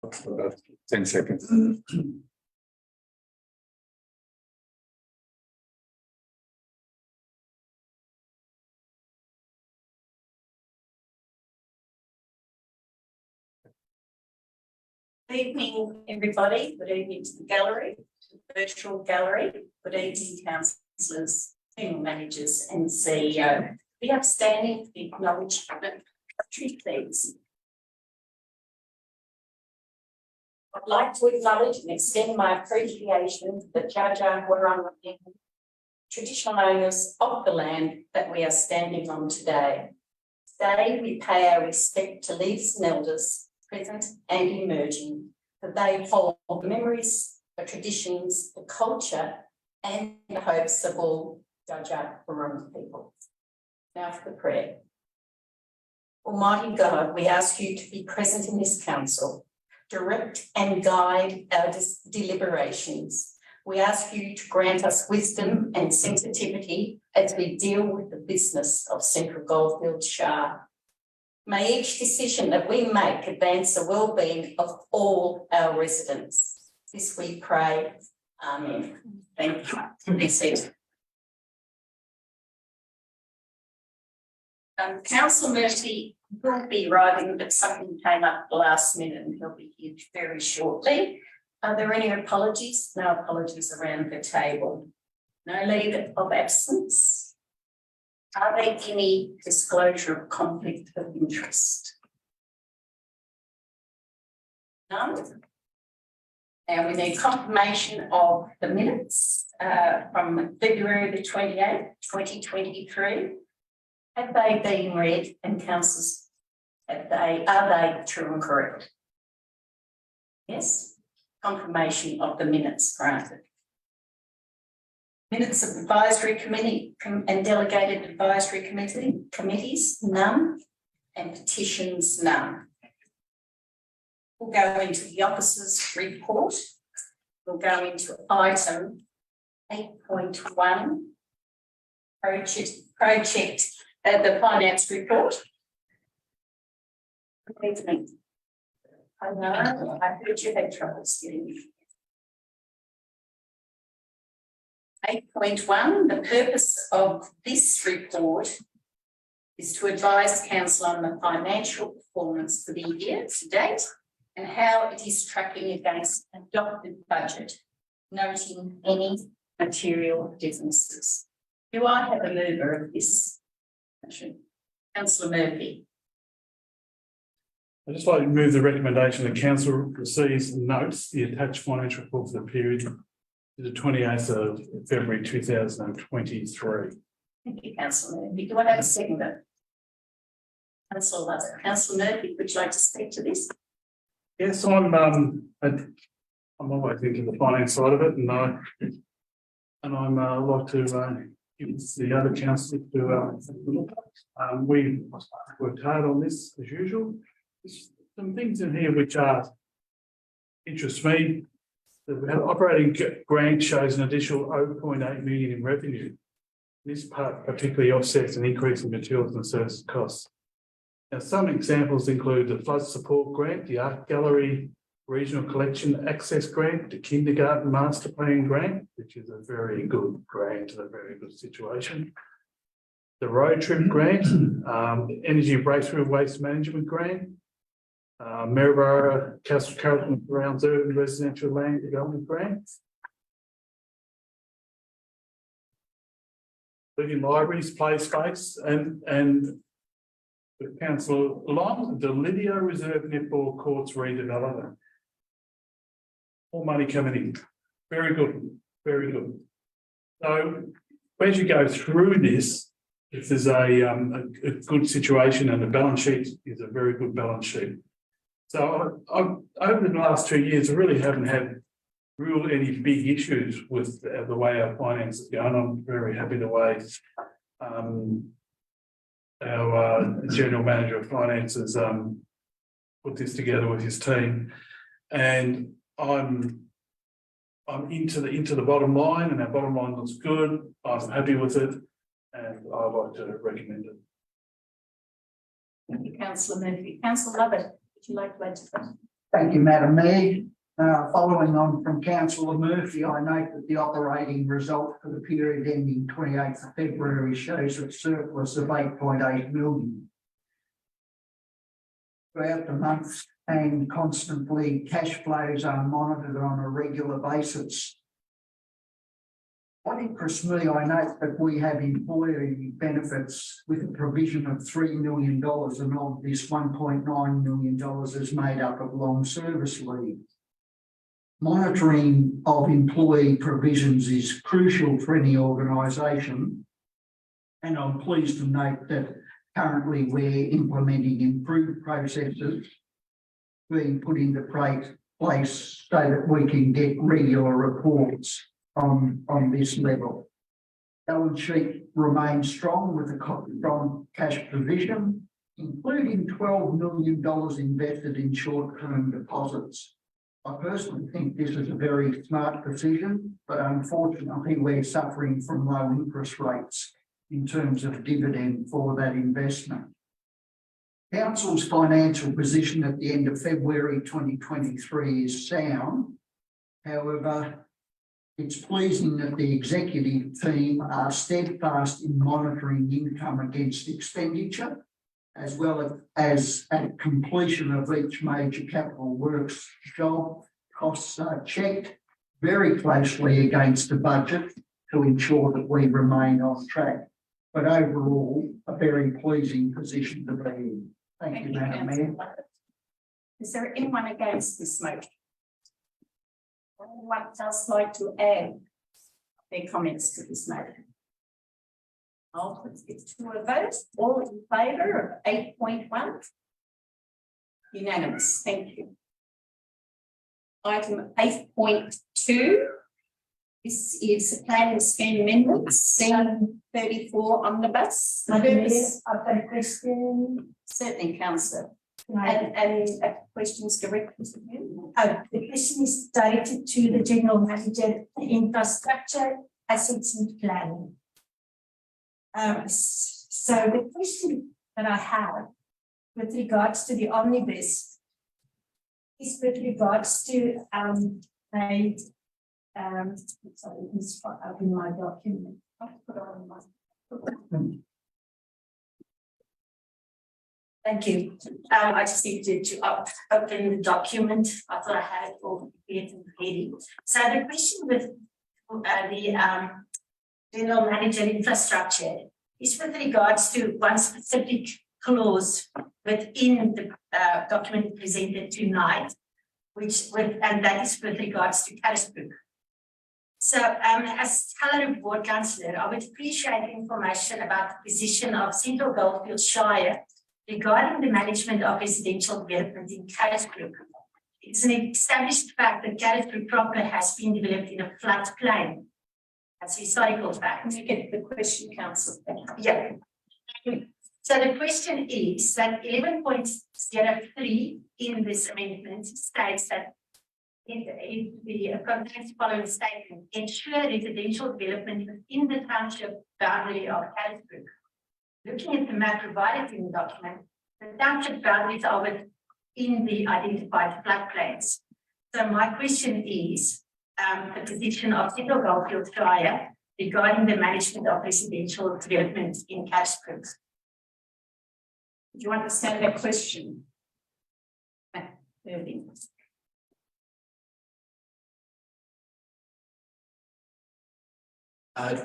10 seconds. Good evening, everybody. Good evening to the gallery, to the virtual gallery. Good evening, councillors, general managers, and CEO. We have standing for the acknowledgement of country, please. I'd like to acknowledge and extend my appreciation to the Dja Dja Wurrung people, traditional owners of the land that we are standing on today. Today, we pay our respect to leaders and elders, present and emerging, that they hold the memories, the traditions, the culture, and the hopes of all Dja Dja Wurrung people. Now for the prayer. Almighty God, we ask you to be present in this council, direct and guide our deliberations. We ask you to grant us wisdom and sensitivity as we deal with the business of Central Goldfields Shire. May each decision that we make advance the well-being of all our residents. This we pray. Amen. Thank you. Next seat. Councillor Murphy will be arriving, but something came up last minute and he'll be here very shortly. Are there any apologies? No apologies around the table. No leave of absence. Are there any disclosure of conflict of interest? None. And we need confirmation of the minutes from February the 28th, 2023. Have they been read, and councillors, are they true and correct? Yes. Confirmation of the minutes granted. Minutes of advisory committee and delegated advisory committees, none, and petitions, none. We'll go into the officers' report. We'll go into item 8.1, project. The finance report. I know, I heard you had troubles getting it. 8.1, the purpose of this report is to advise council on the financial performance for the year to date and how it is tracking against adopted budget, noting any material differences. Do I have a mover of this? Councillor Murphy. I'd just like to move the recommendation that council receives and notes the attached financial report for the period to the 28th of February 2023. Thank you, Councillor Murphy. Do I have a seconder? Councillor Lovett. Councillor Murphy, would you like to speak to this? Yes, I'm always into the finance side of it, and I'm like to give the other councillors to we worked hard on this as usual. There's some things in here which interest me. The operating grant shows an additional 0.8 million in revenue. This part particularly offsets an increase in materials and services costs. Now, some examples include the flood support grant, the art gallery regional collection access grant, the kindergarten master plan grant, which is a very good grant and a very good situation. The road trip grant, the energy breakthrough waste management grant, Maryborough Castle Carlton Grounds urban residential land development grant. Living libraries, play space, and the council along the Lydia Reserve Netball Courts redevelopment. More money coming in. Very good, very good. So as you go through this, if there's a good situation and the balance sheet is a very good balance sheet. So over the last 2 years, I really haven't had any big issues with the way our finance is going. I'm very happy the way our general manager of finance has put this together with his team, and I'm into the bottom line, and our bottom line looks good. I'm happy with it, and I'd like to recommend it. Thank you, Councillor Murphy. Councillor Lovett, would you like to add to that? Thank you, Madam Mayor. Following on from Councillor Murphy, I note that the operating result for the period ending 28th of February shows a surplus of 8.8 million. Throughout the months and constantly, cash flows are monitored on a regular basis. What interests me, I note that we have employee benefits with a provision of $3 million, and of this $1.9 million is made up of long service leave. Monitoring of employee provisions is crucial for any organisation, and I'm pleased to note that currently we're implementing improved processes being put into place so that we can get regular reports on this level. Balance sheet remains strong with a strong cash position, including $12 million invested in short-term deposits. I personally think this is a very smart decision, but unfortunately we're suffering from low interest rates in terms of dividend for that investment. Council's financial position at the end of February 2023 is sound. However, it's pleasing that the executive team are steadfast in monitoring income against expenditure, as well as at completion of each major capital works job, costs are checked very closely against the budget to ensure that we remain on track. But overall, a very pleasing position to be in. Thank you, Madam Mayor. Is there anyone against this motion? Anyone else like to add their comments to this motion? I'll put it to a vote. All in favour of 8.1? Unanimous. Thank you. Item 8.2. This is plan and scheme amendments, C34 omnibus. I've got a question. Certainly, Councillor. And questions directly to you. The question is directed to the General Manager, Infrastructure, Assets and Planning. So the question that I have with regards to the omnibus is with regards to sorry, it's up in my document. I'll put it on my. Thank you. I just needed to open the document. I thought I had it all prepared and ready. So the question with the General Manager Infrastructure is with regards to one specific clause within the document presented tonight, and that is with regards to Carisbrook. So as Fellow Board Councillor, I would appreciate information about the position of Central Goldfields Shire regarding the management of residential development in Carisbrook. It's an established fact that Carisbrook proper has been developed in a floodplain. That's a historical fact. Can you get the question, Councillor? Yeah. So the question is that 11.03 in this amendment states that it contains the following statement: ensure residential development within the township boundary of Carisbrook. Looking at the map provided in the document, the township boundaries are within the identified floodplains. So my question is the position of Central Goldfields Shire regarding the management of residential development in Carisbrook. Do you understand that question?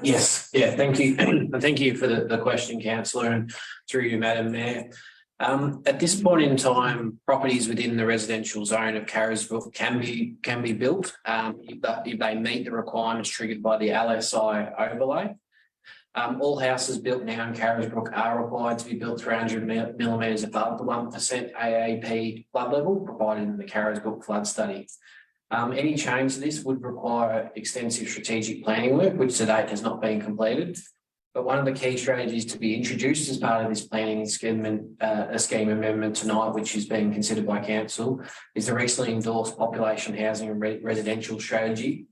Yes, yeah, thank you. Thank you for the question, Councillor, and through you, Madam Mayor. At this point in time, properties within the residential zone of Carisbrook can be built if they meet the requirements triggered by the LSI overlay. All houses built now in Carisbrook are required to be built 300 millimetres above the 1% AAP flood level provided in the Carisbrook flood study. Any change to this would require extensive strategic planning work, which to date has not been completed. But one of the key strategies to be introduced as part of this planning scheme amendment tonight, which is being considered by Council, is the recently endorsed population housing and residential strategy.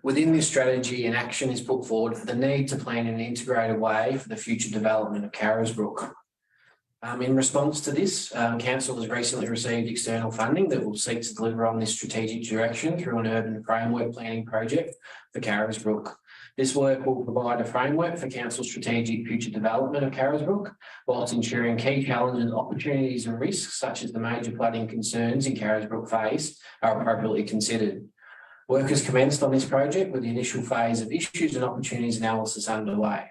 Within this strategy, an action is put forward for the need to plan in an integrated way for the future development of Carisbrook. In response to this, council has recently received external funding that will seek to deliver on this strategic direction through an urban framework planning project for Carisbrook. This work will provide a framework for council's strategic future development of Carisbrook, whilst ensuring key challenges, opportunities and risks such as the major flooding concerns in Carisbrook phase are appropriately considered. Work has commenced on this project with the initial phase of issues and opportunities analysis underway.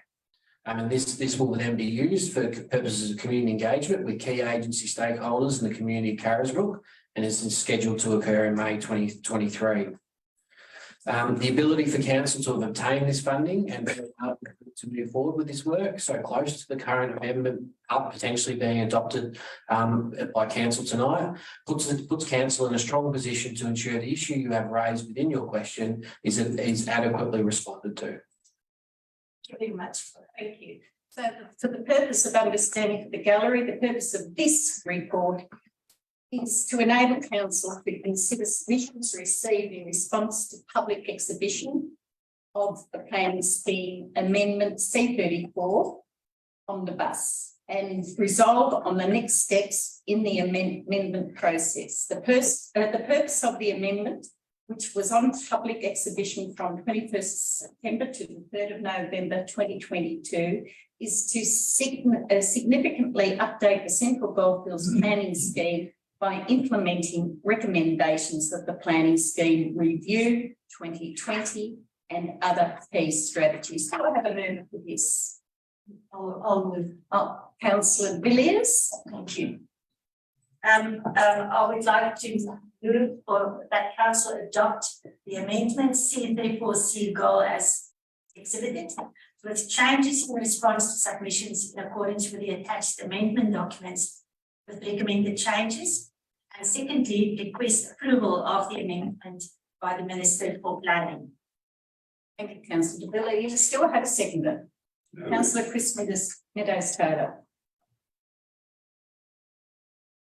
And this will then be used for purposes of community engagement with key agency stakeholders in the community of Carisbrook and is scheduled to occur in May 2023. The ability for council to have obtained this funding and to move forward with this work so close to the current amendment potentially being adopted by council tonight puts council in a strong position to ensure the issue you have raised within your question is adequately responded to. Thank you very much. Thank you. So for the purpose of understanding for the gallery, the purpose of this report is to enable council to consider submissions received in response to public exhibition of the planning scheme amendment C34 on the bus and resolve on the next steps in the amendment process. The purpose of the amendment, which was on public exhibition from 21st September to the 3rd of November 2022, is to significantly update the Central Goldfields planning scheme by implementing recommendations of the Planning Scheme Review 2020 and other key strategies. Do I have a mover for this? I'll move. Councillor Villiers. Thank you. I would like to move for that council adopt the amendment C34C goal as exhibited with changes in response to submissions in accordance with the attached amendment documents with recommended changes. And secondly, request approval of the amendment by the Minister for Planning. Thank you, Councillor De Villa. You still have a seconder. No. Councillor Chris Meadows-Taylor.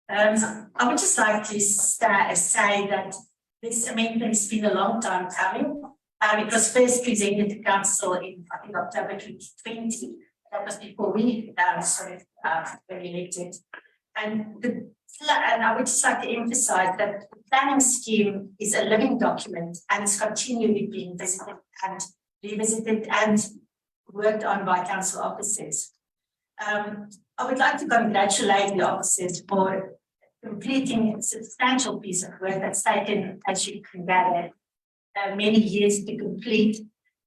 I would just like to say that this amendment's been a long time coming. It was first presented to council in, I think, October 2020. That was before we were elected. And I would just like to emphasise that the planning scheme is a living document and it's continually being visited and revisited and worked on by council officers. I would like to congratulate the officers for completing a substantial piece of work that's taken, as you can gather, many years to complete.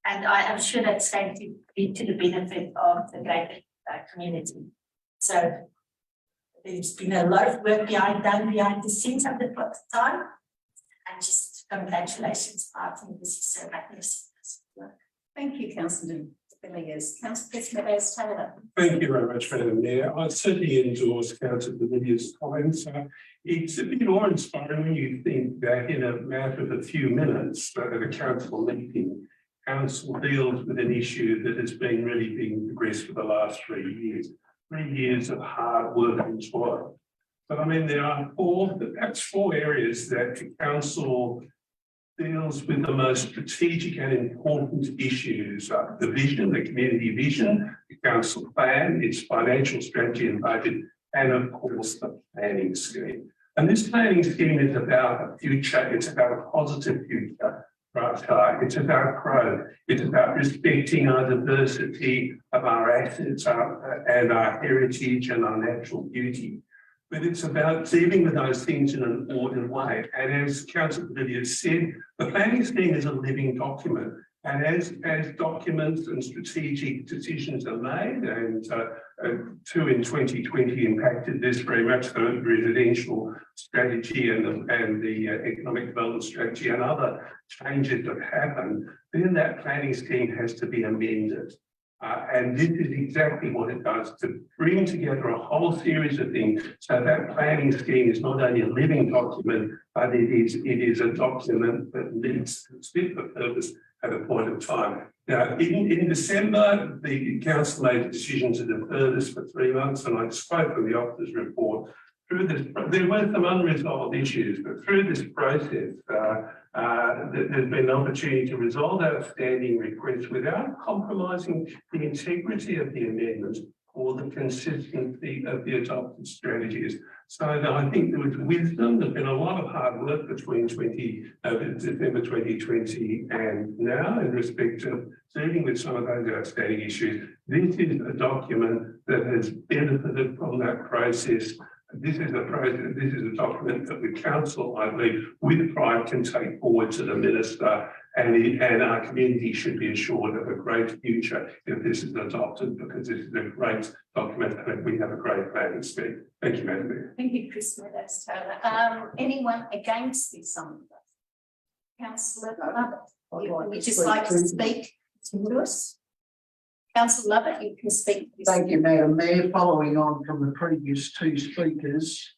And I am sure that's going to be to the benefit of the greater community. So there's been a lot of work done behind the scenes at the time. And just congratulations. I think this is so magnificent work. Thank you, Councillor Villiers. Councillor Meadows-Taylor. Thank you very much, Madam Mayor. I certainly endorse Councillor Villiers' comments. It's a bit awe-inspiring when you think that in a matter of a few minutes at a council meeting, council deals with an issue that has been really being progressed for the last 3 years. 3 years of hard work and toil. But I mean, there are perhaps four areas that the council deals with the most strategic and important issues: the vision, the community vision, the council plan, its financial strategy and budget, and of course the planning scheme. And this planning scheme is about a future, it's about a positive future. Right, it's about growth, it's about respecting our diversity of our assets and our heritage and our natural beauty. But it's about dealing with those things in an ordered way. And as Councillor Villiers said, the planning scheme is a living document. And as documents and strategic decisions are made, and two in 2020 impacted this very much, the residential strategy and the economic development strategy and other changes that happen, then that planning scheme has to be amended. And this is exactly what it does, to bring together a whole series of things so that planning scheme is not only a living document, but it is a document that needs to fit the purpose at a point of time. Now, in December, the council made a decision to defer this for 3 months, and I spoke from the officer's report. Through this, there were some unresolved issues, but through this process, there's been an opportunity to resolve outstanding requests without compromising the integrity of the amendment or the consistency of the adopted strategies. So I think there was wisdom. There's been a lot of hard work between December 2020 and now in respect of dealing with some of those outstanding issues. This is a document that has benefited from that process. This is a document that the council, I believe, with pride can take forward to the minister, and our community should be assured of a great future if this is adopted, because this is a great document and we have a great plan to speak. Thank you, Madam Mayor. Thank you, Chris Meadows Taylor. Anyone against this on? Councillor Lovett, would you just like to speak to us? Councillor Lovett, you can speak. To this. Thank you, Madam Mayor. Following on from the previous two speakers,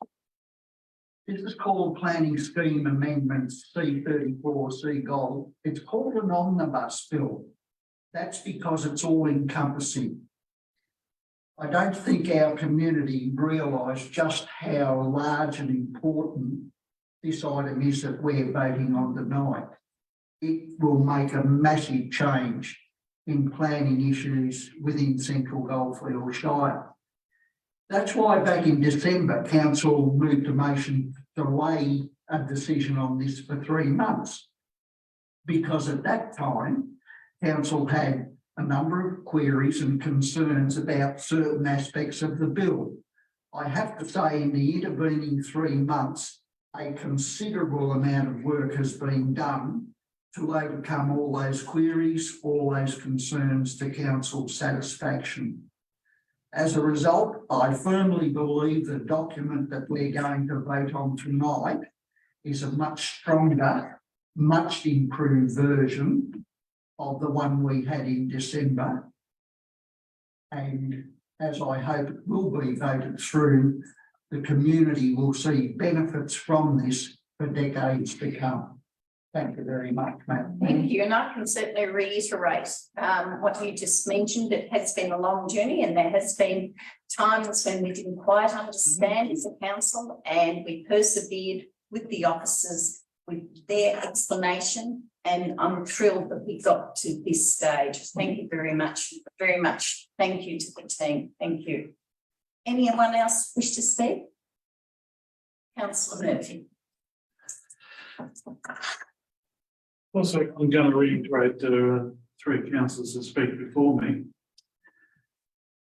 this is called Planning Scheme Amendment C34C Gold. It's called an omnibus bill. That's because it's all encompassing. I don't think our community realise just how large and important this item is that we're voting on tonight. It will make a massive change in planning issues within Central Goldfields Shire. That's why back in December, council moved a motion to delay a decision on this for 3 months. Because at that time, council had a number of queries and concerns about certain aspects of the bill. I have to say, in the intervening 3 months, a considerable amount of work has been done to overcome all those queries, all those concerns to council's satisfaction. As a result, I firmly believe the document that we're going to vote on tonight is a much stronger, much improved version of the one we had in December. And as I hope it will be voted through, the community will see benefits from this for decades to come. Thank you very much, Matt. Thank you, and I can certainly reiterate what you just mentioned. It has been a long journey, and there has been times when we didn't quite understand as a council, and we persevered with the officers with their explanation, and I'm thrilled that we got to this stage. Thank you very much, very much. Thank you to the team. Thank you. Anyone else wish to speak? Councillor Murphy. Also, I'm going to reiterate to 3 councillors that speak before me.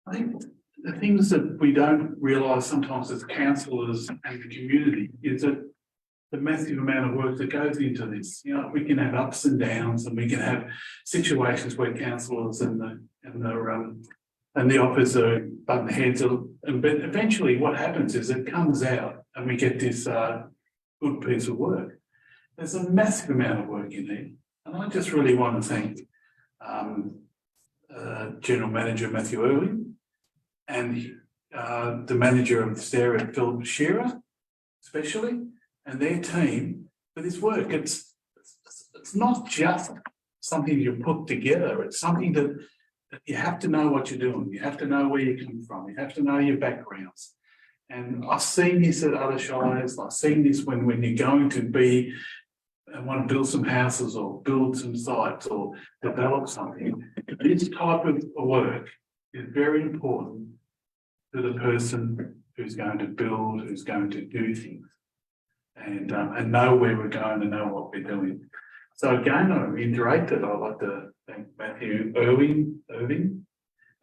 I think the things that we don't realise sometimes as councillors and the community is that the massive amount of work that goes into this. You know, we can have ups and downs, and we can have situations where councillors and the officers are butting heads, but eventually what happens is it comes out and we get this good piece of work. There's a massive amount of work in there, and I just really want to thank General Manager Matthew Irwin and the manager of this area, Philip Shearer, especially, and their team for this work. It's not just something you put together. It's something that you have to know what you're doing. You have to know where you come from. You have to know your backgrounds. And I've seen this at other shires. I've seen this when you're going to be and want to build some houses or build some sites or develop something. This type of work is very important to the person who's going to build, who's going to do things, and know where we're going and know what we're doing. So again, I reiterate that I'd like to thank Matthew Irving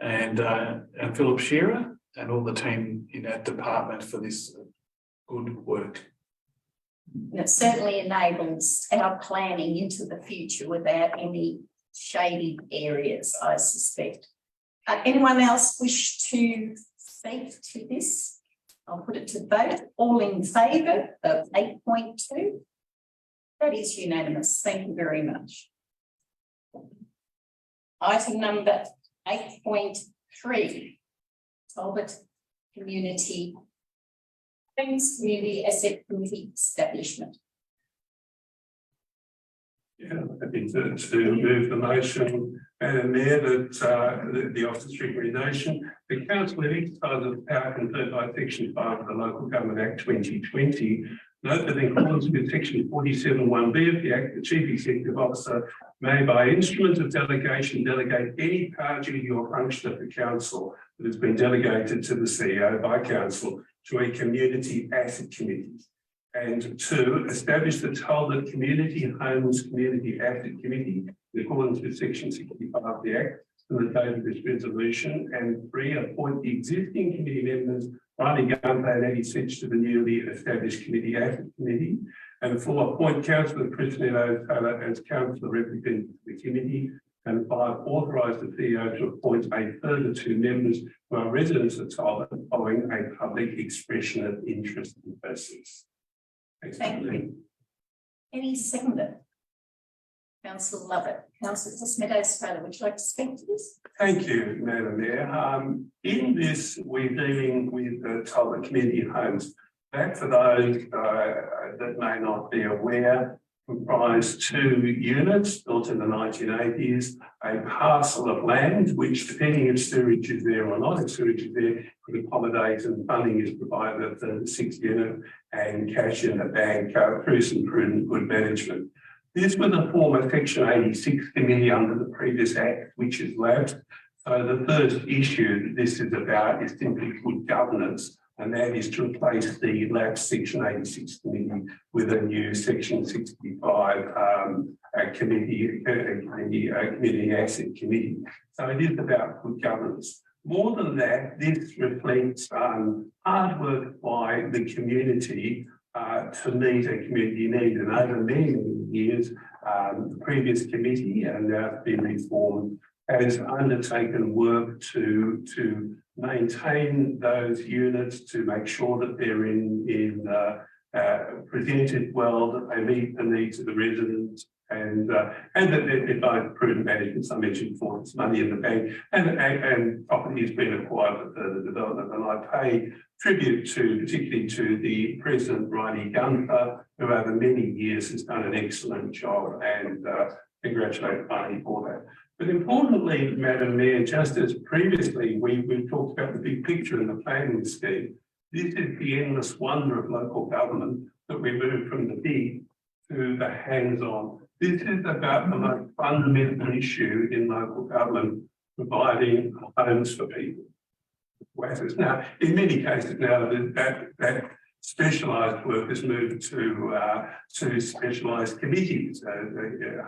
and Philip Shearer and all the team in that department for this good work. And it certainly enables our planning into the future without any shady areas, I suspect. Anyone else wish to speak to this? I'll put it to vote. All in favour of 8.2? That is unanimous. Thank you very much. Item number 8.3, Talbot Community Asset Committee Establishment. Yeah, happy to move the motion, Madam Mayor, that the officer's recommendation, the council in exercise of the power conferred by Section 5 of the Local Government Act 2020, note that in accordance with Section 47(1)(b) of the Act, the Chief Executive Officer may by instrument of delegation delegate any power, duty or function of the council that has been delegated to the CEO by council to a community asset committee. And two, establish the Talbot Community Homes Community Asset Committee in accordance with section 65 of the Act and the date of this resolution. And three, appoint the existing committee members, Riley Gunther and Eddie Sitch, to the newly established Community Asset Committee. And four, appoint Councillor Christine Taylor as councillor representing the committee. And five, authorise the CEO to appoint a further two members who are residents of Talbot following a public expression of interest in process. Thank you. Any seconder? Councillor Lovett, Councillor Meadows Taylor, would you like to speak to this? Thank you, Madam Mayor. In this, we're dealing with the Talbot Community Homes. That, for those that may not be aware, comprise two units built in the 1980s, a parcel of land, which, depending if sewage is there or not, if sewage is there, could accommodate, and funding is provided for the sixth unit and cash in the bank through some prudent good management. This was a former Section 86 committee under the previous Act, which is lapsed. So the first issue that this is about is simply good governance, and that is to replace the lapsed Section 86 committee with a new Section 65 committee asset committee. So it is about good governance. More than that, this reflects hard work by the community to meet a community need. And over many, many years, the previous committee, and now it's been reformed, has undertaken work to maintain those units, to make sure that they're presented well, that they meet the needs of the residents, and that they're both prudent management. I mentioned before, it's money in the bank, and property has been acquired for further development. And I pay tribute particularly to the President, Riley Gunther, who over many years has done an excellent job, and congratulate Riley for that. But importantly, Madam Mayor, just as previously we talked about the big picture in the planning scheme, this is the endless wonder of local government, that we move from the big to the hands-on. This is about the most fundamental issue in local government, providing homes for people. Now, in many cases now, that specialised work has moved to specialised committees,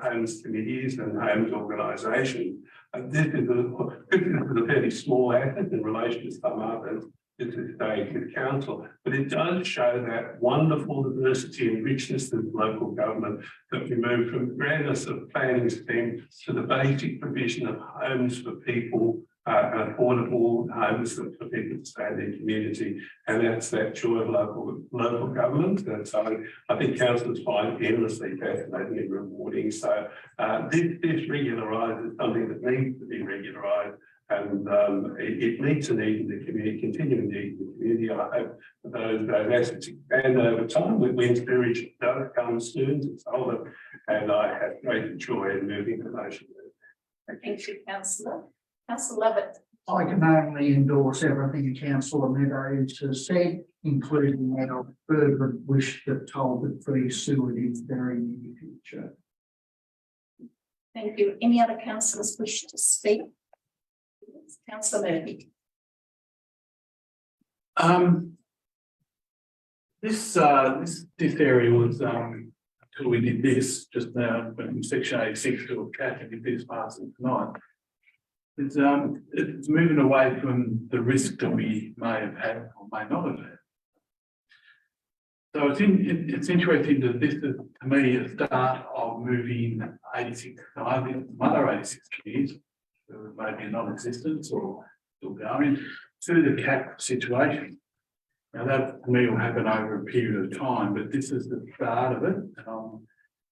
homes committees and homes organisations. And this is a fairly small asset in relation to some others at this stage with council, but it does show that wonderful diversity and richness of local government, that we move from grandness of planning scheme to the basic provision of homes for people, affordable homes for people to stay in their community, and that's that joy of local government. And so I think councillors find endlessly fascinating and rewarding. So this regularised is something that needs to be regularised, and it meets a need in the community, continuing need in the community. I hope those assets expand over time when sewage does come soon to Talbot, and I have great joy in moving the motion. Thank you, Councillor. Councillor Lovett. I can only endorse everything Councillor Meadows has said, including our fervent wish that Talbot free sewer in the very near future. Thank you. Any other councillors wish to speak? Councillor Murphy. This area was until we did this just now, when Section 86 to a cat and did this passing tonight. It's moving away from the risk that we may have had or may not have had. So it's interesting that this is, to me, a start of moving 86, other 86 communities, who may be non-existent or still going, to the CAT situation. Now that, to me, will happen over a period of time, but this is the start of it, and I'm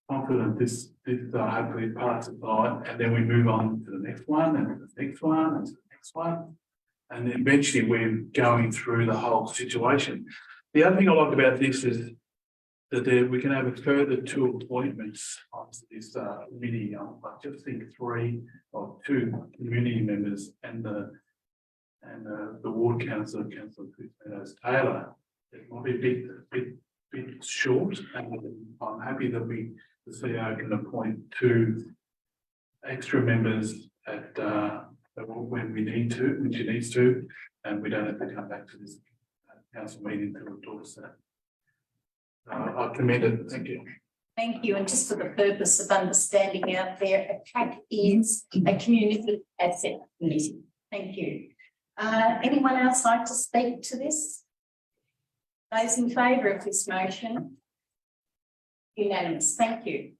confident this hopefully passes by, and then we move on to the next one, and to the next one, and to the next one, and then eventually we're going through the whole situation. The other thing I like about this is that we can have a further 2 appointments onto this committee. I just think 2 community members and the ward councillor, Councillor Meadows Taylor. It might be a bit short, and I'm happy that the CEO can appoint 2 extra members at when we need to, when she needs to, and we don't have to come back to this council meeting to endorse that. I commend it. Thank you. Thank you, and just for the purpose of understanding out there, ATTAC is a community asset committee. Thank you. Anyone else like to speak to this? Those in favour of this motion? Unanimous, thank you.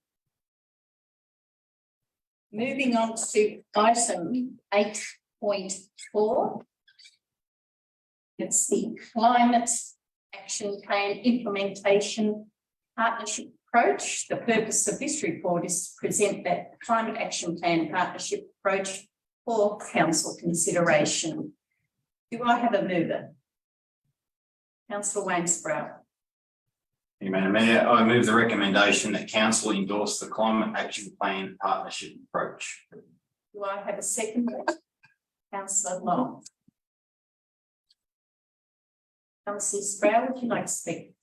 Moving on to item 8.4. It's the Climate Action Plan Implementation Partnership Approach. The purpose of this report is to present that Climate Action Plan Partnership Approach for council consideration. Do I have a mover? Councillor Wayne Sproul. Thank you, Madam Mayor. I move the recommendation that council endorse the Climate Action Plan Partnership Approach. Do I have a second? Councillor Long. Councillor Sproul, would you like to speak?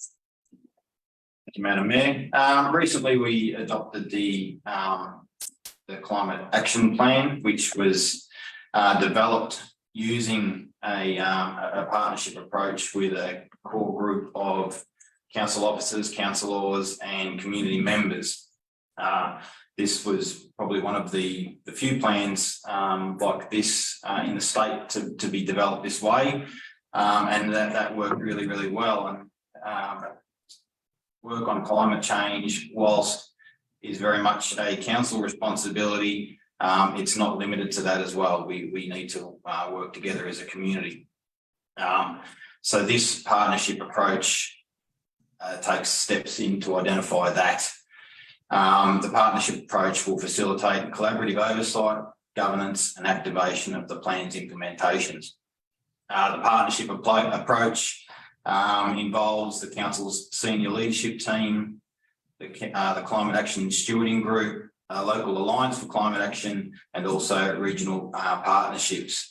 Thank you, Madam Mayor. Recently we adopted the Climate Action Plan, which was developed using a partnership approach with a core group of council officers, councillors and community members. This was probably one of the few plans like this in the state to be developed this way, and that worked really, really well. And work on climate change, whilst is very much a council responsibility, it's not limited to that as well. We need to work together as a community. So this partnership approach takes steps in to identify that. The partnership approach will facilitate collaborative oversight, governance and activation of the plan's implementations. The partnership approach involves the council's senior leadership team, the Climate Action Stewarding Group, Local Alliance for Climate Action, and also regional partnerships.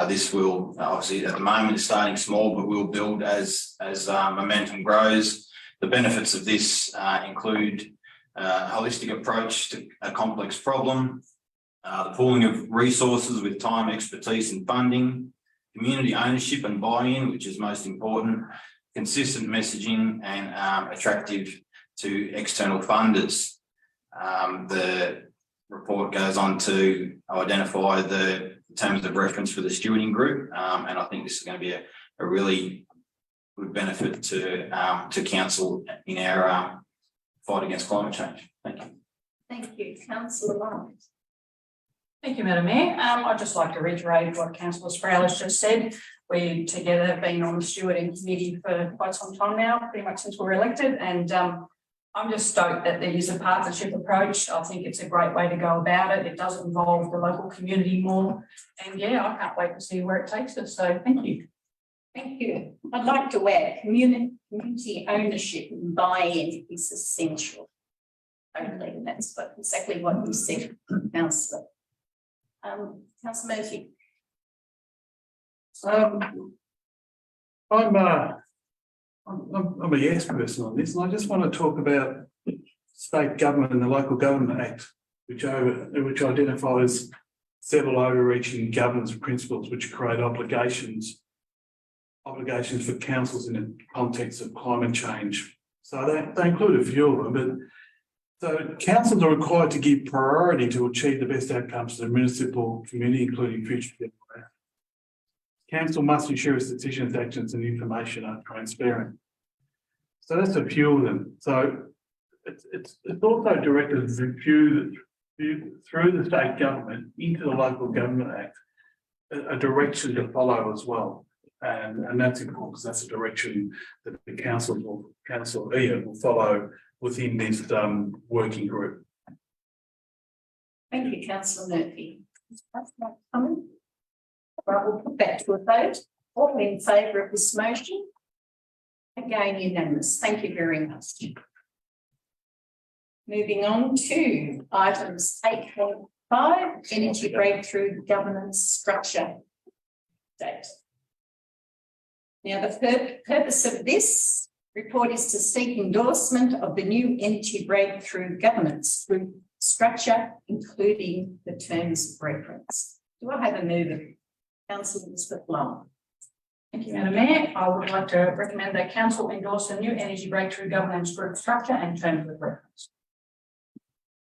This will obviously at the moment is starting small, but will build as momentum grows. The benefits of this include a holistic approach to a complex problem, the pooling of resources with time, expertise and funding, community ownership and buy-in, which is most important, consistent messaging and attractive to external funders. The report goes on to identify the terms of reference for the stewarding group, and I think this is going to be a really good benefit to council in our fight against climate change. Thank you. Thank you, Councillor Long. Thank you, Madam Mayor. I'd just like to reiterate what Councillor Sproul has just said. We together have been on the stewarding committee for quite some time now, pretty much since we were elected, and I'm just stoked that there is a partnership approach. I think it's a great way to go about it. It does involve the local community more, and yeah, I can't wait to see where it takes us. So thank you. Thank you. I'd like to add community ownership and buy-in is essential. Totally, and that's exactly what you said, Councillor. Councillor Murphy. I'm a yes person on this, and I just want to talk about state government and the Local Government Act, which identifies several overreaching governance principles which create obligations for councils in the context of climate change. So they include a few of them, but so councils are required to give priority to achieve the best outcomes to the municipal community, including future generations. Council must ensure its decisions, actions and information are transparent. So that's a few of them. So it's also directed through the state government into the Local Government Act, a direction to follow as well. And that's important because that's a direction that the council will follow within this working group. Thank you, Councillor Murphy. Right, we'll put that to a vote. All in favour of this motion? Again, unanimous. Thank you very much. Moving on to items 8.5, Energy Breakthrough Governance Structure Update. Now, the purpose of this report is to seek endorsement of the new Energy Breakthrough Governance Group structure, including the terms of reference. Do I have a mover? Councillor Elizabeth Long. Thank you, Madam Mayor. I would like to recommend that council endorse a new energy breakthrough governance group structure and terms of reference.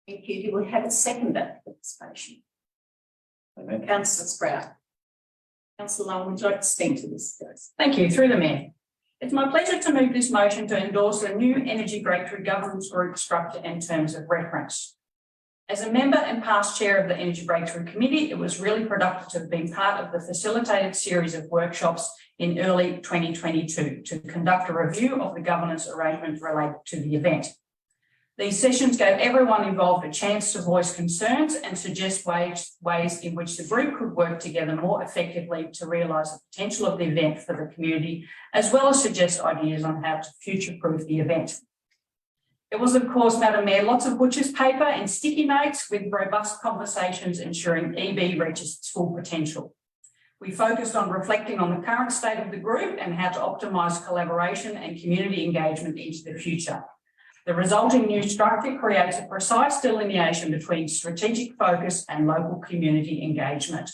Thank you. Do we have a seconder for this motion? Councillor Sprout. Councillor Long, would you like to speak to this, please? Thank you. Through the Mayor. It's my pleasure to move this motion to endorse a new energy breakthrough governance group structure and terms of reference. As a member and past chair of the Energy Breakthrough Committee, it was really productive to have been part of the facilitated series of workshops in early 2022 to conduct a review of the governance arrangements related to the event. These sessions gave everyone involved a chance to voice concerns and suggest ways in which the group could work together more effectively to realise the potential of the event for the community, as well as suggest ideas on how to future-proof the event. It was, of course, Madam Mayor, lots of butcher's paper and sticky notes with robust conversations ensuring EB reaches its full potential. We focused on reflecting on the current state of the group and how to optimise collaboration and community engagement into the future. The resulting new structure creates a precise delineation between strategic focus and local community engagement.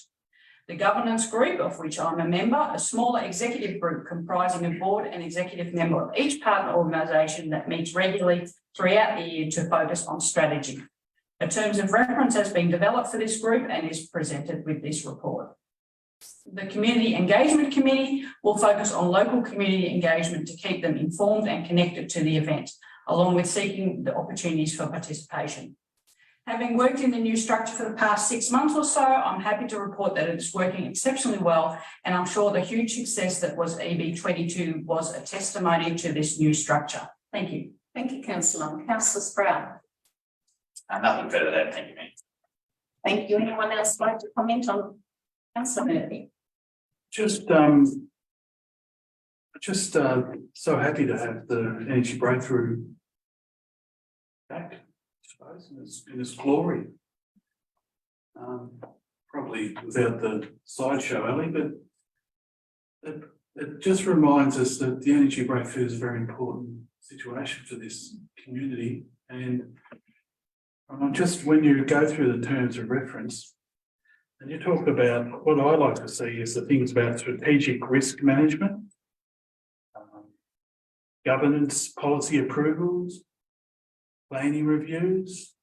The governance group, of which I'm a member, a smaller executive group comprising a board and executive member of each partner organisation that meets regularly throughout the year to focus on strategy. A terms of reference has been developed for this group and is presented with this report. The Community Engagement Committee will focus on local community engagement to keep them informed and connected to the event, along with seeking the opportunities for participation. Having worked in the new structure for the past 6 months or so, I'm happy to report that it's working exceptionally well, and I'm sure the huge success that was EB22 was a testimony to this new structure. Thank you. Thank you, Councillor Long. Councillor Sprout. Nothing further there, thank you, Mayor. Thank you. Anyone else like to comment on Councillor Murphy? Just so happy to have the energy breakthrough back, I suppose, in its glory. Probably without the sideshow, Ellie, but it just reminds us that the energy breakthrough is a very important situation for this community. And just when you go through the terms of reference, and you talk about what I like to see is the things about strategic risk management, governance policy approvals, planning reviews,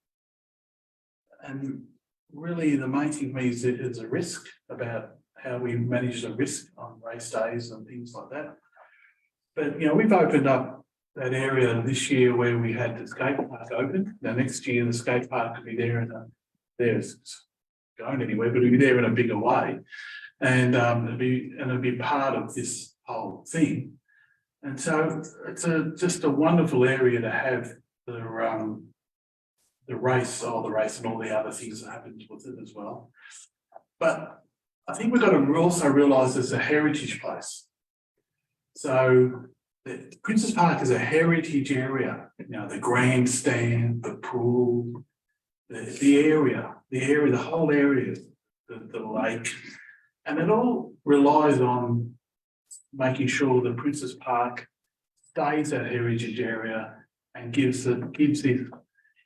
and really the main thing for me is a risk about how we manage the risk on race days and things like that. But you know, we've opened up that area this year where we had the skate park open. Now next year the skate park could be there and there's going anywhere, but it'll be there in a bigger way, and it'll be part of this whole thing. And so it's just a wonderful area to have the race and all the other things that happen with it as well. But I think we've got to also realise it's a heritage place. So the Princes Park is a heritage area. You know, the grandstand, the pool, the whole area, the lake, and it all relies on making sure that Princes Park stays that heritage area and gives this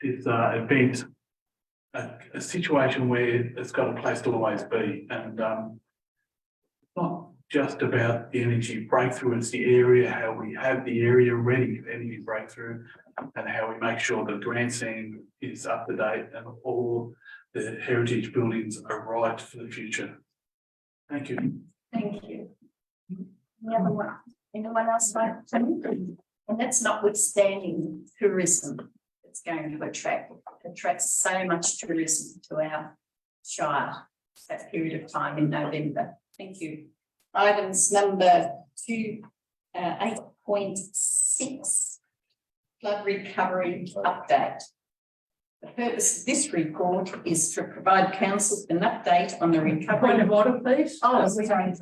event a situation where it's got a place to always be. And it's not just about the energy breakthrough, it's the area, how we have the area ready for energy breakthrough, and how we make sure the grandstand is up to date and all the heritage buildings are right for the future. Thank you. Thank you. Anyone else like to? And that's notwithstanding tourism that's going to attract so much tourism to our shire that period of time in November. Thank you. Items number 8.6, flood recovery update. The purpose of this report is to provide council an update on the recovery. Point of order, please. Oh, sorry.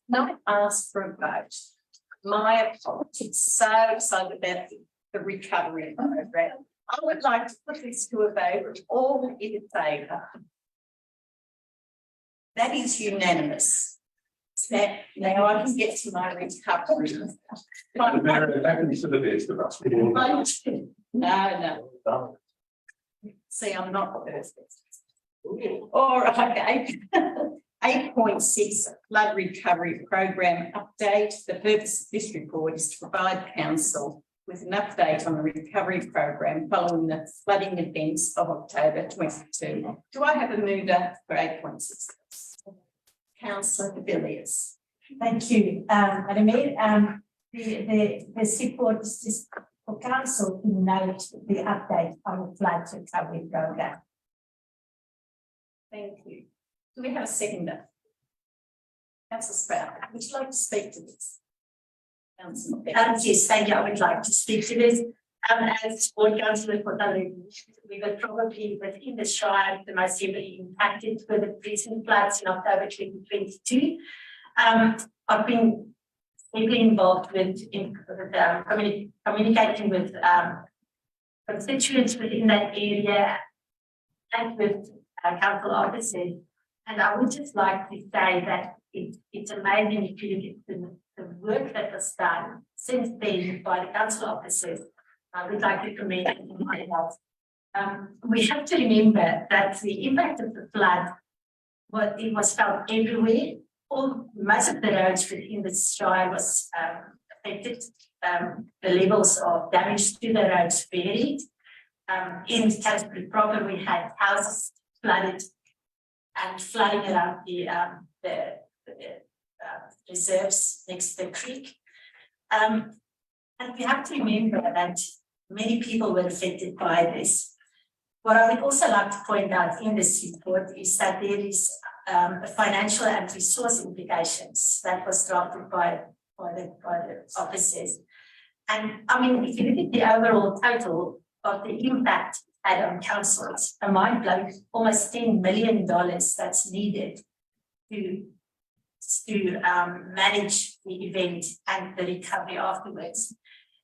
Not asked for a vote. My apologies. So excited about the recovery program. I would like to put this to a vote. All in favour? That is unanimous. Now I can get to my recovery. The mayor, it happens to the best of us. No. See, I'm not perfect. All right, 8.6 flood recovery program update. The purpose of this report is to provide council with an update on the recovery program following the flooding events of October 22. Do I have a mover for 8.6? Councillor De Villiers. Thank you, Madam Mayor. The support is just for council to note the update on the flood recovery program. Thank you. Do we have a seconder? Councillor Sprout, would you like to speak to this? Councillor Beck. Yes, thank you. I would like to speak to this. As board councillor for we were probably within the Shire the most heavily impacted with the recent floods in October 2022. I've been heavily involved with communicating with constituents within that area and with council officers. And I would just like to say that it's amazing if you look at the work that was done since then by the council officers. I would like to commend them. We have to remember that the impact of the flood was felt everywhere. Most of the roads within the Shire was affected. The levels of damage to the roads varied. In Carisbrook proper, we had houses flooded and flooding around the reserves next to the creek. And we have to remember that many people were affected by this. What I would also like to point out in this report is that there is financial and resource implications that was drafted by the officers. And I mean, if you look at the overall total of the impact had on councils, a mind blowing almost $10 million that's needed to manage the event and the recovery afterwards.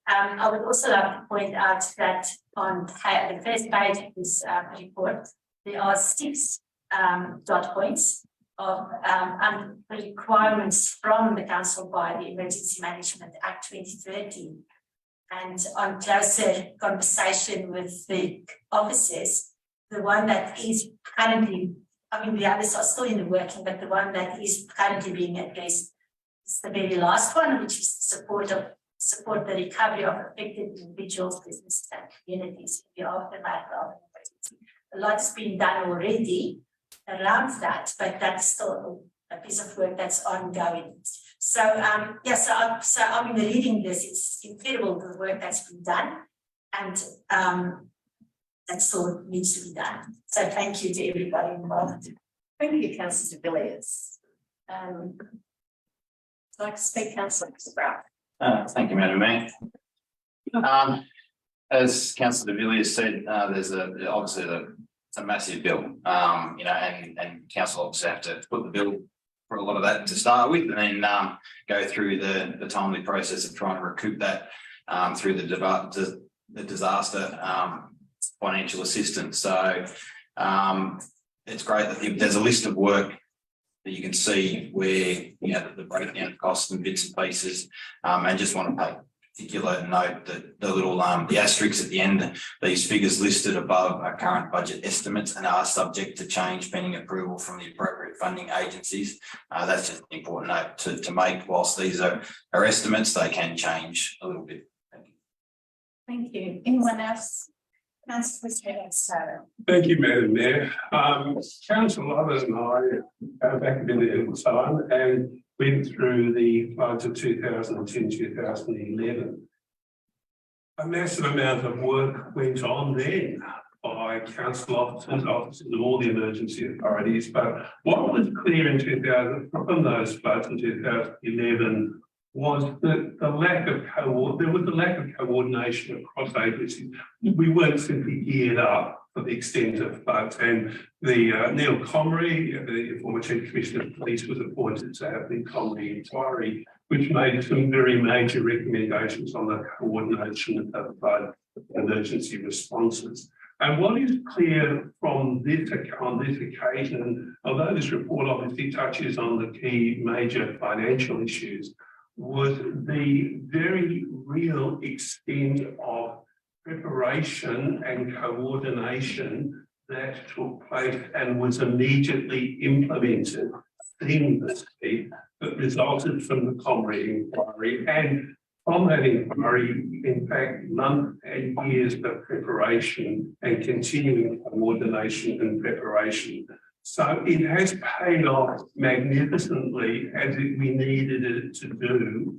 I would also like to point out that on the first page of this report, there are 6 dot points of the requirements from the council by the Emergency Management Act 2013. And on closer conversation with the officers, the one that is currently, I mean, the others are still in the working, but the one that is currently being addressed is the very last one, which is support the recovery of affected individuals, businesses, and communities in the aftermath of the emergency. A lot has been done already around that, but that's still a piece of work that's ongoing. So so I'm leading this. It's incredible the work that's been done, and that still needs to be done. So thank you to everybody involved. Thank you, Councillor De Villiers. I'd like to speak, Councillor Sprout. Thank you, Madam Mayor. As Councillor De Villiers said, there's obviously it's a massive bill, and council obviously have to put the bill for a lot of that to start with, and then go through the timely process of trying to recoup that through the disaster financial assistance. So it's great that there's a list of work that you can see where the breakdown of costs and bits and pieces. And just want to take particular note that the little the asterisks at the end, these figures listed above are current budget estimates and are subject to change pending approval from the appropriate funding agencies. That's just an important note to make. Whilst these are estimates, they can change a little bit. Thank you. Thank you. Anyone else? Councillor Sarah. Thank you, Madam Mayor. Councillor Lovers and I go back a bit in time and went through the floods of 2010, 2011. A massive amount of work went on then by council officers of all the emergency authorities. But what was clear in 2000 from those floods in 2011 was that there was a lack of coordination across agencies. We weren't simply geared up for the extent of floods, and the Neil Comrie, the former Chief Commissioner of Police, was appointed to have the Comrie inquiry, which made some very major recommendations on the coordination of flood emergency responses. And what is clear from on this occasion, although this report obviously touches on the key major financial issues, was the very real extent of preparation and coordination that took place and was immediately implemented seamlessly that resulted from the Comrie inquiry. And from that inquiry, in fact, months and years of preparation and continuing coordination and preparation. So it has paid off magnificently as we needed it to do,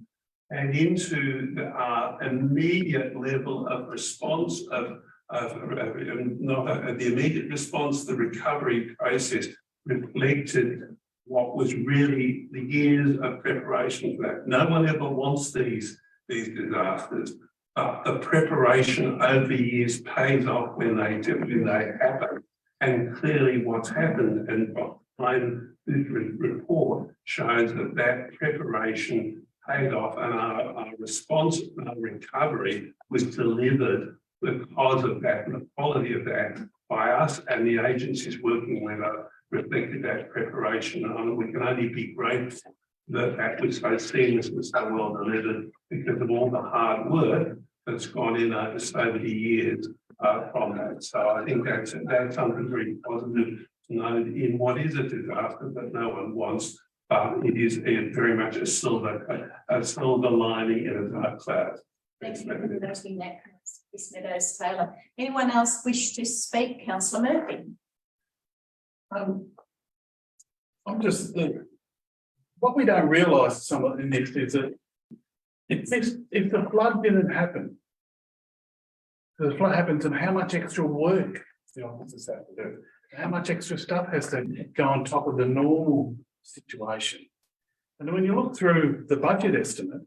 and into the immediate level of response the immediate response, the recovery process reflected what was really the years of preparation for that. No one ever wants these disasters, but the preparation over years pays off when they happen. And clearly what's happened, and this report shows that preparation paid off, and our response, our recovery was delivered because of that, and the quality of that by us and the agencies working with us reflected that preparation. And we can only be grateful that that was so seamless and so well delivered because of all the hard work that's gone in over so many years from that. So I think that's something very positive to note in what is a disaster that no one wants, but it is very much a silver lining in a dark cloud. Thank you for noting that, Ms Meadows Taylor. Anyone else wish to speak? Councillor Murphy. I'm just what we don't realise some of in this is that if the flood didn't happen, the flood happens, and how much extra work the officers have to do, how much extra stuff has to go on top of the normal situation. And when you look through the budget estimate,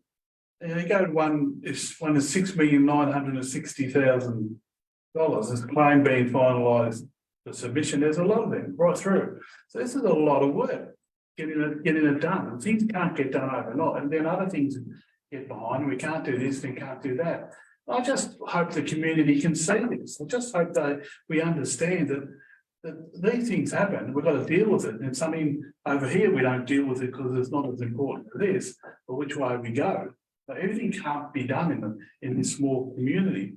you go to one is $6,960,000. There's a claim being finalised, the submission. There's a lot of them right through. So this is a lot of work getting it done. And things can't get done overnight, and then other things get behind. We can't do this, we can't do that. I just hope the community can see this. I just hope that we understand that these things happen. We've got to deal with it. And something over here we don't deal with it because it's not as important as this, but which way we go. But everything can't be done in this small community.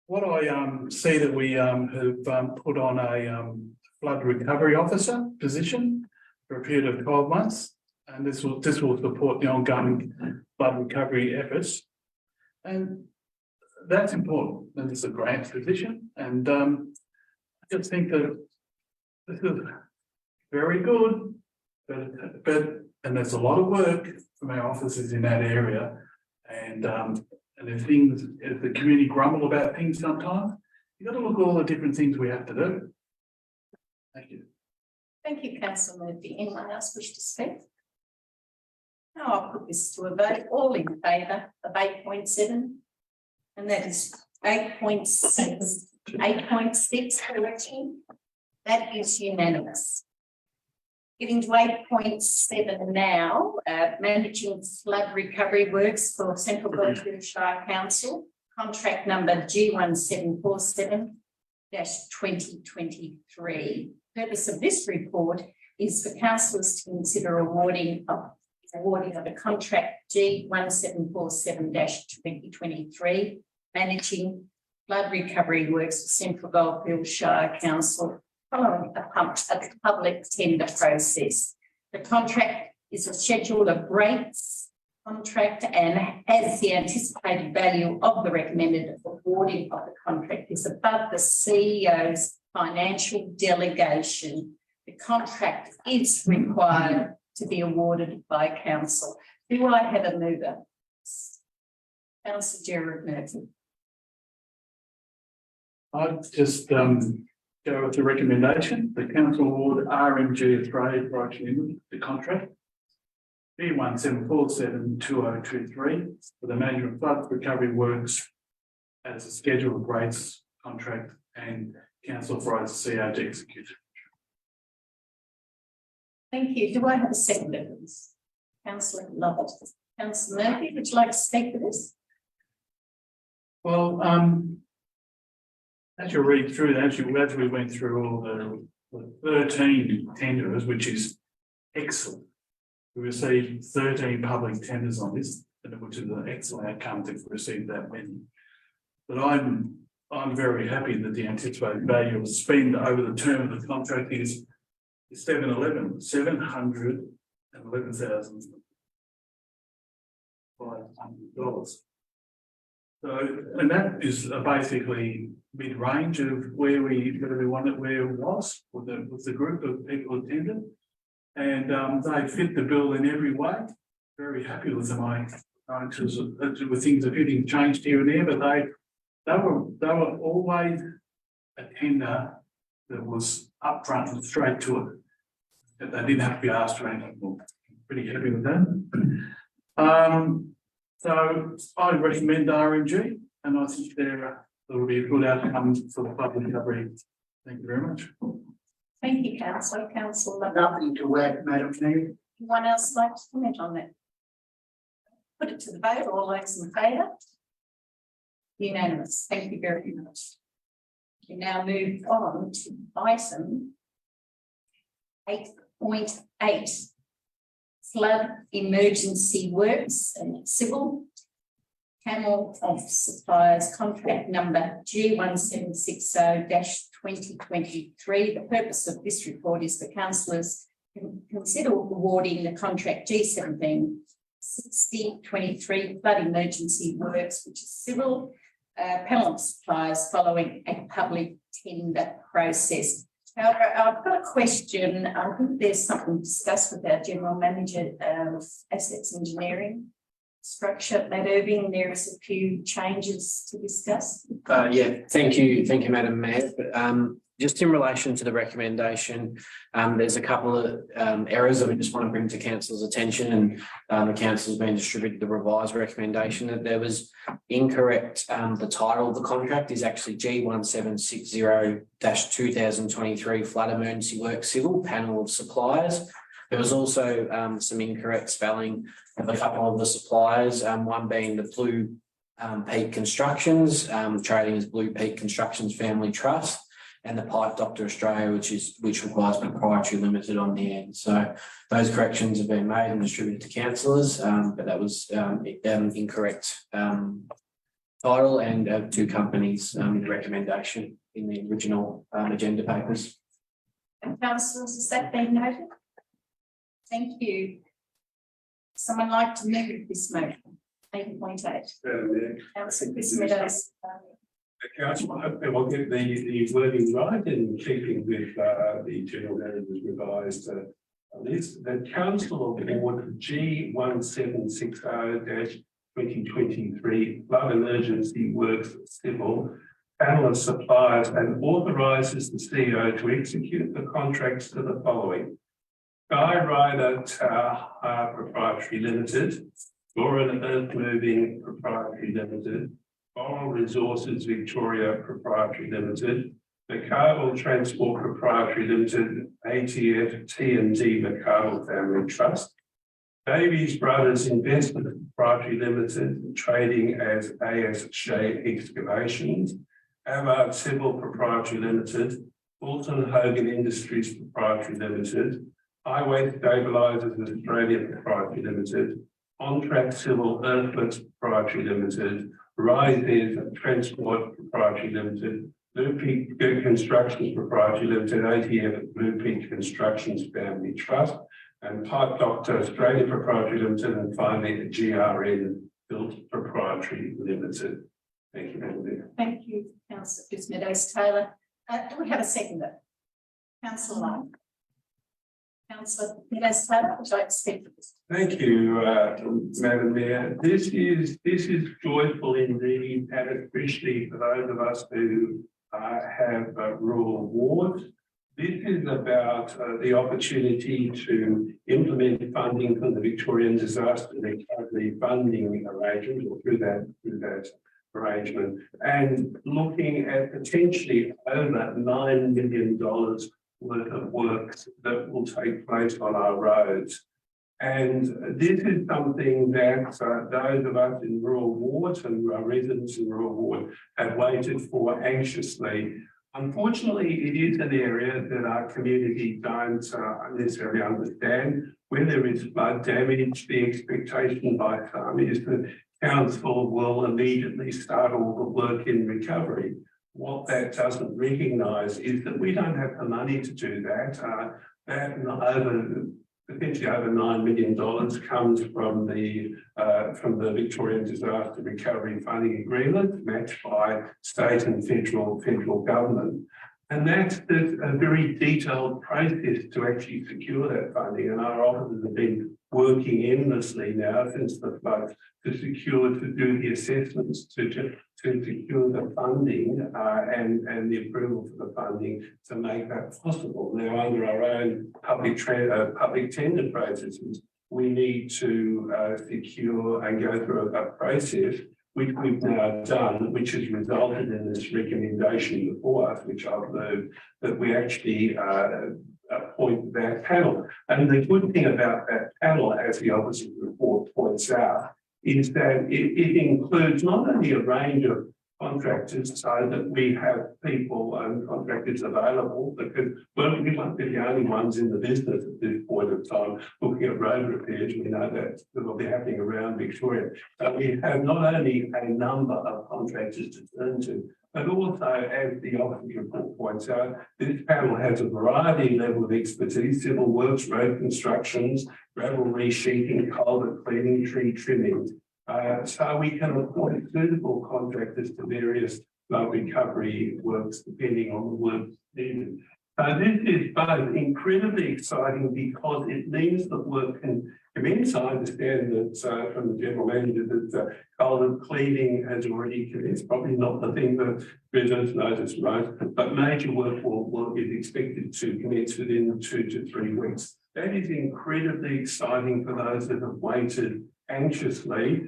What I see that we have put on a flood recovery officer position for a period of 12 months, and this will support the ongoing flood recovery efforts, and that's important. And it's a grant position, and I just think that this is very good, but there's a lot of work from our officers in that area, and if the community grumble about things sometimes, you've got to look at all the different things we have to do. Thank you. Thank you, Councillor Murphy. Anyone else wish to speak? Now I'll put this to a vote. All in favour of 8.7, and that is 8.6. 8.6 correction. That is unanimous. Getting to 8.7 now, managing flood recovery works for Central Goldfields Shire Council, contract number G1747-2023. Purpose of this report is for councillors to consider awarding of a contract G1747-2023, managing flood recovery works for Central Goldfields Shire Council following a public tender process. The contract is a schedule of rates contract and has the anticipated value of the recommended awarding of the contract is above the CEO's financial delegation. The contract is required to be awarded by council. Do I have a mover? Councillor Gerard Murphy. I'd just go with the recommendation. The council award RMG Australia Production Limited the contract B1747-2023 for the management of flood recovery works as a schedule of rates contract, and council authorises CEO to execute. Thank you. Do I have a seconder, please? Councillor Lovett. Councillor Murphy, would you like to speak to this? Well, as you read through that, as we went through all the 13 tenderers, which is excellent. We received 13 public tenders on this, which is an excellent outcome to receive that many. But I'm I'm very happy that the anticipated value of spend over the term of the contract is $711,500. So, and that is basically mid-range of where we want it, where it was with the group of people attended. And they fit the bill in every way. Very happy with them. With things a few things changed here and there, but they were always a tender that was upfront and straight to it. That they didn't have to be asked for anything. Well, pretty happy with that. So I recommend RMG, and I think there will be a good outcome for the public recovery. Thank you very much. Thank you, councillor. Councillor, Nothing to add, Madam Mayor. anyone else like to comment on that? Put it to the vote, all those in favour? Unanimous, thank you very much. We now move on to item 8.8. Flood emergency works and civil. Panel of suppliers contract number G1760-2023. The purpose of this report is for councillors to consider awarding the contract G1760-23 flood emergency works, which is civil panel of suppliers following a public tender process. However, I've got a question. I think there's something discussed with our General Manager of Assets Engineering structure, Matt Irving. There is a few changes to discuss. Yeah, thank you, Madam Mayor. Just in relation to the recommendation, there's a couple of errors that we just want to bring to council's attention, and the council's been distributed the revised recommendation that there was incorrect. The title of the contract is actually G1760-2023 flood emergency work civil panel of suppliers. There was also some incorrect spelling of a couple of the suppliers, one being the Blue Peak Constructions, trading as Blue Peak Constructions Family Trust, and the Pipe Doctor Australia, which requires proprietary limited on the end. So those corrections have been made and distributed to councillors, but that was incorrect title and two companies in the recommendation in the original agenda papers. And councillors, has that been noted? Thank you. Someone like to move this motion? 8.8. Councillor Chris Meadows. Council, I hope they will get the wording right in keeping with the General Manager's revised list. The Council award G1760-2023 flood emergency works civil panel of suppliers and authorises the CEO to execute the contracts to the following: Sky Rider Tower Proprietary Limited, Doran Earth Moving Proprietary Limited, Coral Resources Victoria Proprietary Limited, McCardle Transport Proprietary Limited, ATF T&D McCardle Family Trust, Davies Brothers Investment Proprietary Limited, trading as ASJ Excavations, Avard Civil Proprietary Limited, Fulton Hogan Industries Proprietary Limited, Highway Stabilisers Australia Proprietary Limited, On-Track Civil Earthworks Proprietary Limited, Rise Transport Proprietary Limited, Blue Peak Constructions Proprietary Limited, ATF Blue Peak Constructions Family Trust, and Pipe Doctor Australia Proprietary Limited, and finally GRN Built Proprietary Limited. Thank you, Madam Mayor. Thank you, Councillor Chris Meadows Taylor. Do we have a seconder? Councillor Long. Councillor Meadows Taylor, would you like to speak to this? Thank you, Madam Mayor. This is joyful indeed, and especially for those of us who have rural wards. This is about the opportunity to implement funding from the Victorian Disaster Recovery Funding Arrangement, or through that arrangement, and looking at potentially over $9 million worth of works that will take place on our roads. And this is something that those of us in rural wards and our residents in rural ward have waited for anxiously. Unfortunately, it is an area that our community don't necessarily understand. When there is flood damage, the expectation by some is that council will immediately start all the work in recovery. what that doesn't recognise is that we don't have the money to do that. Potentially over $9 million comes from the Victorian Disaster Recovery Funding Agreement, matched by state and federal government. And that's a very detailed process to actually secure that funding. And our officers have been working endlessly now since the flood to do the assessments, to secure the funding and the approval for the funding to make that possible. Now, under our own public tender processes, we need to secure and go through a process which we've now done, which has resulted in this recommendation before us, which I've moved, that we actually appoint that panel. And the good thing about that panel, as the officer's report points out, is that it includes not only a range of contractors so that we have people and contractors available because we won't be the only ones in the business at this point of time looking at road repairs. We know that will be happening around Victoria. So we have not only a number of contractors to turn to, but also, as the officer's report points out, this panel has a variety level of expertise: civil works, road constructions, gravel resheeting, culvert cleaning, tree trimming. So we can appoint suitable contractors to various flood recovery works depending on the work needed. So this is both incredibly exciting because it means that work can commence. I understand that from the general manager that culvert cleaning has already commenced. Probably not the thing that residents notice, right? But major work is expected to commence within 2 to 3 weeks. That is incredibly exciting for those that have waited anxiously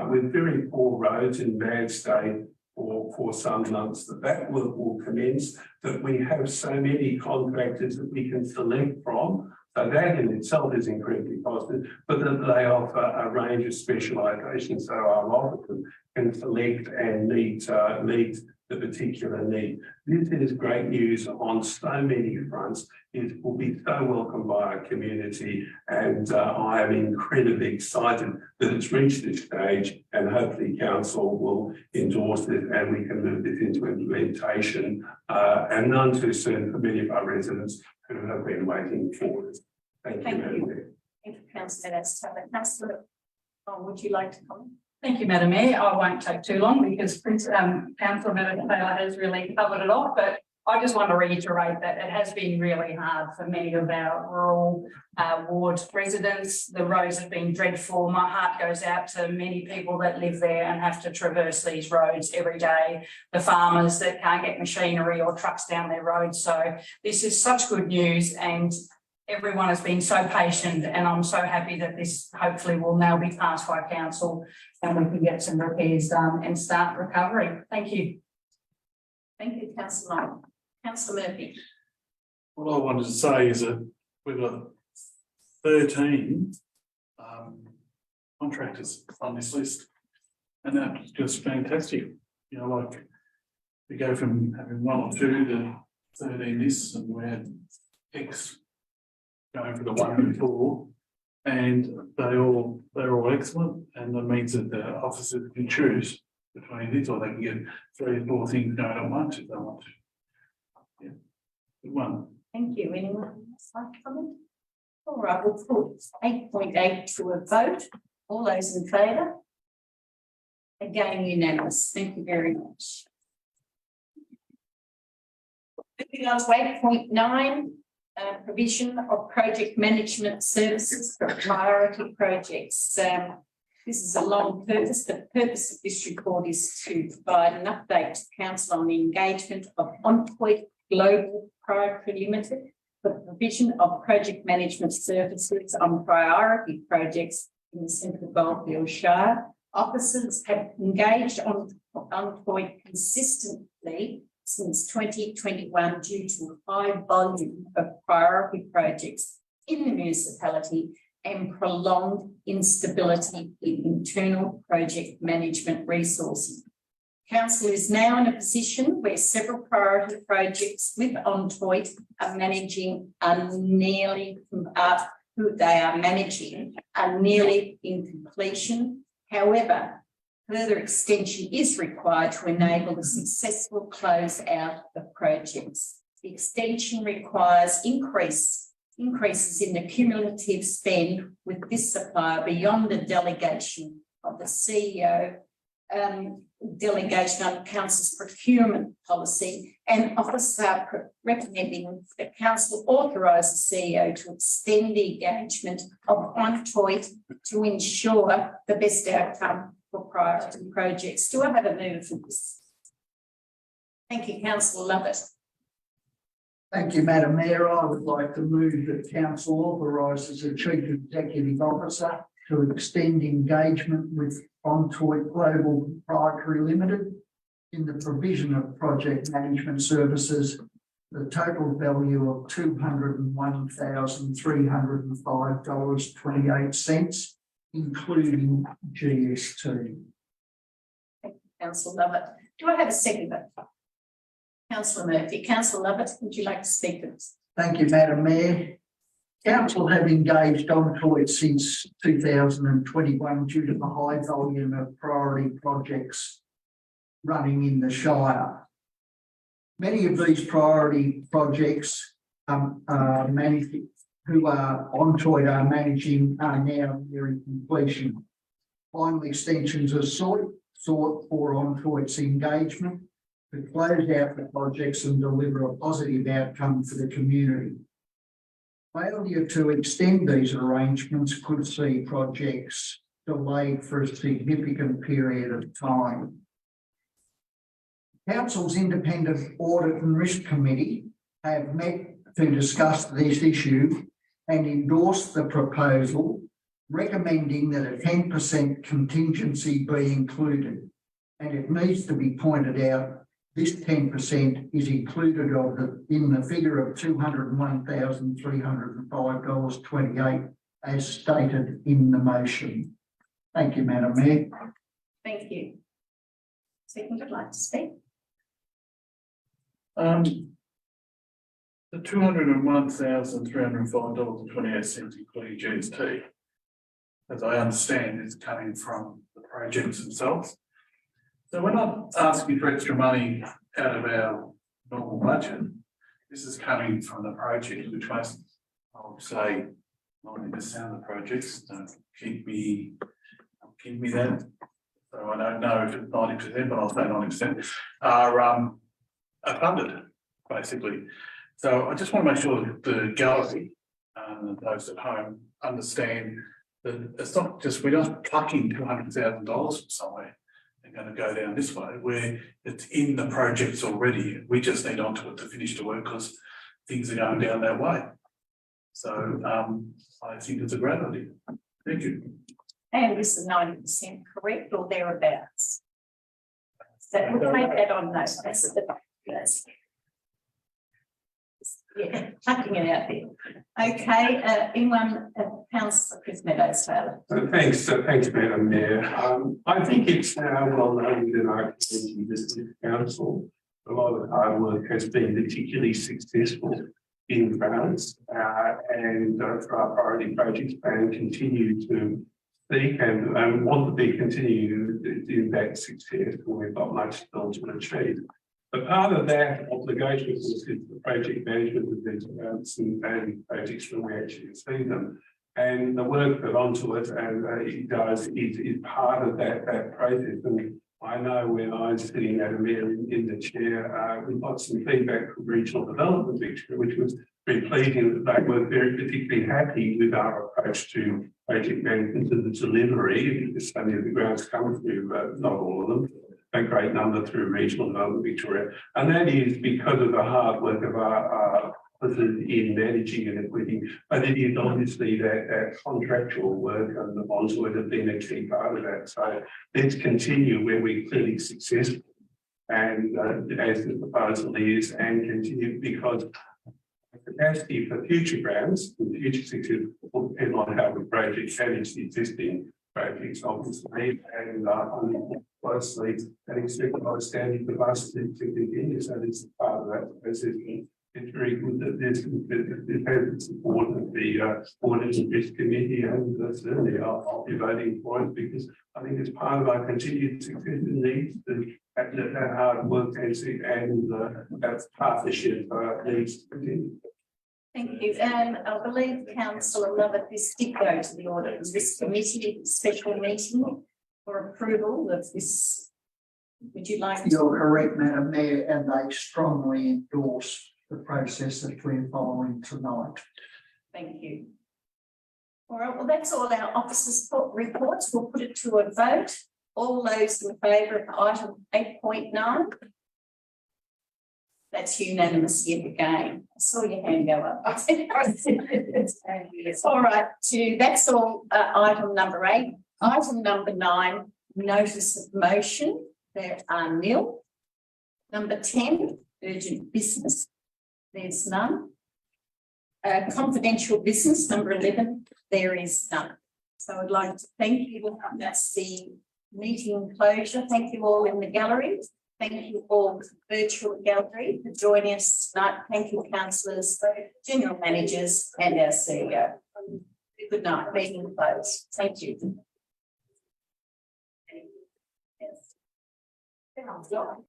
with very poor roads in bad state for some months, that work will commence, that we have so many contractors that we can select from. So that in itself is incredibly positive, but that they offer a range of specialisations so our officers can select and meet the particular need. This is great news on so many fronts. It will be so welcomed by our community, and I am incredibly excited that it's reached this stage, and hopefully council will endorse this and we can move this into implementation and none too soon for many of our residents who have been waiting for this. Thank you, Madam Mayor. Thank you, Councillor. Councillor, would you like to comment? Thank you, Madam Mayor. I won't take too long because Councillor Taylor has really covered it off, but I just want to reiterate that it has been really hard for many of our rural ward residents. The roads have been dreadful. My heart goes out to many people that live there and have to traverse these roads every day. The farmers that can't get machinery or trucks down their roads. So this is such good news, and everyone has been so patient, and I'm so happy that this hopefully will now be passed by council and we can get some repairs done and start recovery. Thank you. Thank you, Councillor. Councillor Murphy. What I wanted to say is that we've got 13 contractors on this list, and that's just fantastic. You know, like we go from having 1 or 2 to 13 this, and we had X going for the 1 and 4, and they're all excellent, and that means that the officers can choose between this, or they can get 3 or 4 things going at once if they want to. Yeah, good one. Thank you. Anyone else like to comment? All right, we'll put 8.8 to a vote. All those in favour? Again, unanimous. Thank you very much. Moving on to 8.9. Provision of project management services for priority projects. This is a long purpose. The purpose of this report is to provide an update to Council on the engagement of OnPoint Global Priority Limited for the provision of project management services on priority projects in the Central Goldfields Shire. Officers have engaged on OnPoint consistently since 2021 due to a high volume of priority projects in the municipality and prolonged instability in internal project management resources. Council is now in a position where several priority projects with OnPoint are managing nearly in completion. However, Further extension is required to enable the successful close out of projects. The extension requires increases in the cumulative spend with this supplier beyond the delegation of the CEO, delegation on council's procurement policy, and officer recommending the council authorise the CEO to extend the engagement of Ontoit to ensure the best outcome for priority projects. Do I have a move for this? Thank you, Councillor Lovett. Thank you, Madam Mayor. I would like to move that council authorises the Chief Executive Officer to extend engagement with Ontoit Global Proprietary Limited in the provision of project management services, the total value of $201,305.28, including GST. Thank you, Councillor Lovett. Do I have a seconder? Councillor Murphy. Councillor Lovett, would you like to speak to this? Thank you, Madam Mayor. Council have engaged Ontoit since 2021 due to the high volume of priority projects running in the Shire. Many of these priority projects Ontoit are managing are now nearing completion. Final extensions are sought for Ontoit's engagement to close out the projects and deliver a positive outcome for the community. Failure to extend these arrangements could see projects delayed for a significant period of time. Council's Independent Audit and Risk Committee have met to discuss this issue and endorsed the proposal, recommending that a 10% contingency be included. And it needs to be pointed out, this 10% is included in the figure of $201,305.28 as stated in the motion. Thank you, Madam Mayor. Thank you. Second, would like to speak. The $201,305.28, including GST, as I understand, is coming from the projects themselves. So we're not asking for extra money out of our normal budget. This is coming from the project, which most, I would say, 90% of the projects, don't give me that. So I don't know if it's 90%, but I'll say 90% are funded, basically. So I just want to make sure that the gallery and those at home understand that it's not just, we're not plucking $200,000 from somewhere. They're going to go down this way where it's in the projects already. We just need Ontoit to finish the work because things are going down that way. So I think it's a great idea. Thank you. And this is 90% correct or thereabouts? So we'll take that on note. That's the yes. Yeah, tucking it out there. Okay, anyone, Councillor Chris Meadows-Taylor. Thanks, Madam Mayor. I think it's now well known within our community, this council, a lot of hard work has been particularly successful in France, and for our priority projects plan continue to seek and want to be continued in that success, and we've got much still to achieve. But part of that obligation, of course, is the project management of these and projects when we actually see them. And the work that Ontoit it does is part of that process. And I know when I was sitting at a mayor in the chair, we got some feedback from Regional Development Victoria, which was very pleasing that they were very particularly happy with our approach to project management and the delivery. Because so many of the grants come through, not all of them, a great number through Regional Development Victoria. And that is because of the hard work of our in managing and equipping, but it is obviously that contractual work and the bonds would have been a key part of that. So let's continue where we're clearly successful and as the proposal is, and continue because capacity for future grants and future success will depend on how the project manage the existing projects, obviously, and closely and expect by standing for us to continue. So this is part of that process. it's very good that this has the support of the Audit and Risk Committee, and certainly I'll be voting for it because I think it's part of our continued success and needs that hard work and that partnership needs to continue. Thank you. And I believe councillor Lovett, this did go to the Audit and Risk Committee special meeting for approval of this. Would you like to? You're correct, Madam Mayor, and they strongly endorse the process that we're following tonight. Thank you. All right, well, that's all our officers' reports. We'll put it to a vote. All those in favour of item 8.9? That's unanimous yet again. I saw your hand go up. All right, that's all, item number 8. Item number 9, notice of motion. There are nil. Number 10, urgent business. There's none. Confidential business, number 11, there is none. So I'd like to thank you. That's the meeting closure. Thank you all in the gallery. Thank you all virtual gallery for joining us tonight. Thank you, councillors, general managers, and our CEO. Good night. Meeting closed. Thank you. Yes.